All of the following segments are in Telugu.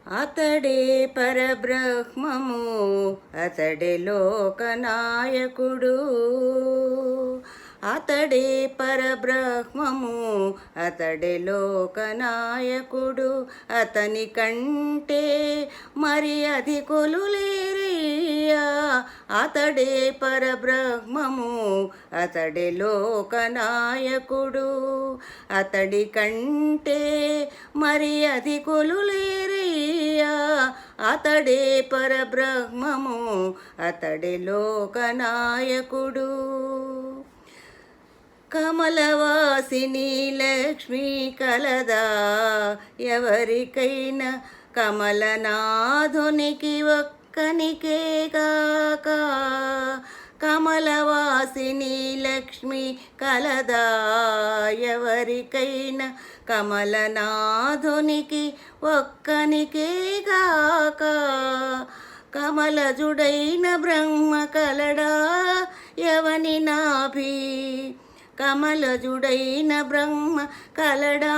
అతడే పరబ్రహ్మము, అతడే లోకనాయకుడు. అతడే పరబ్రహ్మము, అతడే లోకనాయకుడు. అతని కంటే మరి అధికులు లేరయ్యా. అతడే పరబ్రహ్మము, అతడే లోకనాయకుడు. అతడి కంటే మరి అధికులు లేరయ్యా. అతడే పరబ్రహ్మము, అతడే లోకనాయకుడు. కమలవాసిని లక్ష్మి కలదా ఎవరికైనా, కమలనాథునికి ఒక్కనికేగాక. కమలవాసిని లక్ష్మి కలదా ఎవరికైనా, కమలనాథునికి ఒక్కనికేగాక. కమలజుడైన బ్రహ్మ కలడా ఎవని నాభి, కమలజుడైన బ్రహ్మ కలడా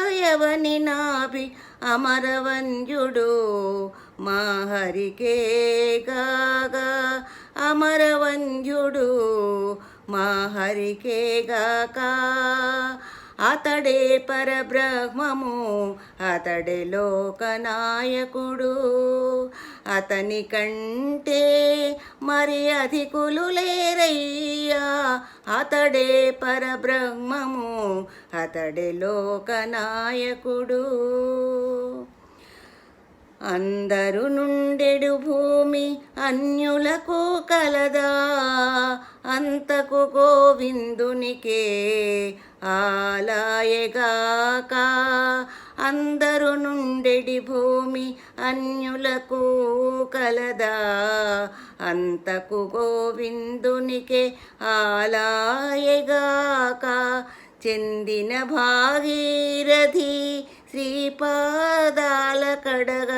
ఎవని నాభి. అమరవంద్యుడు మా హరికేగాక, అమరవంద్యుడు మా హరికేగాక. అతడే పరబ్రహ్మము, అతడే లోకనాయకుడు. అతని కంటే మరి అధికులు లేరయ్యా. అతడే పరబ్రహ్మము, అతడే లోకనాయకుడు. అందరు నుండెడు భూమి అన్యులకు కలదా, అంతకు గోవిందునికే ఆలాయగాక. అందరు నుండెడి భూమి అన్యులకు కలదా, అంతకు గోవిందునికే ఆలాయగాక. చెందిన భాగీరథి శ్రీపాదాల కడగ,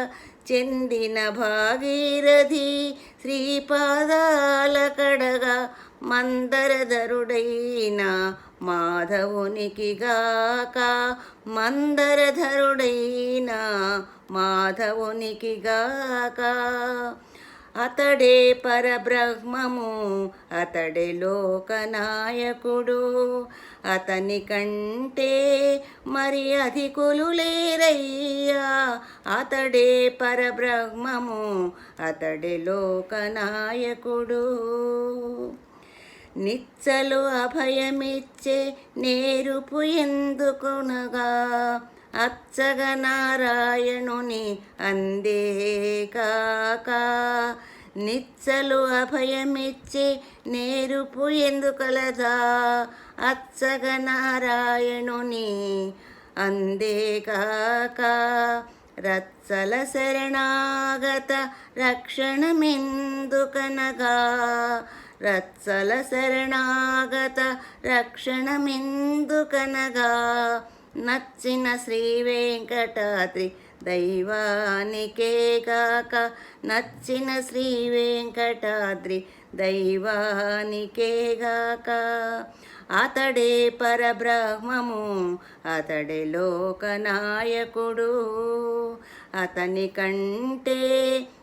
చెందిన భాగీరథి శ్రీపాదాల కడగ. మందరధరుడైన మాధవునికి గాక, మందరధరుడైన మాధవునికి గాక. అతడే పరబ్రహ్మము, అతడే లోకనాయకుడు. అతని కంటే మరి అధికులు లేరయ్యా. అతడే పరబ్రహ్మము, అతడే లోకనాయకుడు. నిచ్చలు అభయమిచ్చే నేరుపు ఎందుకునగా, అచ్చగ నారాయణుని అందేకాక. నిచ్చలు అభయమిచ్చే నేరుపు ఎందుకలదా, అచ్చగ నారాయణుని అందేకాక. రత్సల శరణాగత రక్షణమెందుకనగా, రత్సల శరణాగత రక్షణమెందుకనగా. నచ్చిన శ్రీ వెంకటాద్రి దైవానికేగాక, నచ్చిన శ్రీ వెంకటాద్రి దైవానికేగాక. అతడే పరబ్రహ్మము, అతడే లోకనాయకుడు. అతని కంటే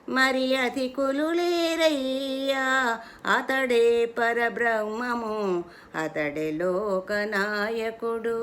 మరి అధికులు లేరయ్యా. అతడే పరబ్రహ్మము, అతడే లోకనాయకుడు.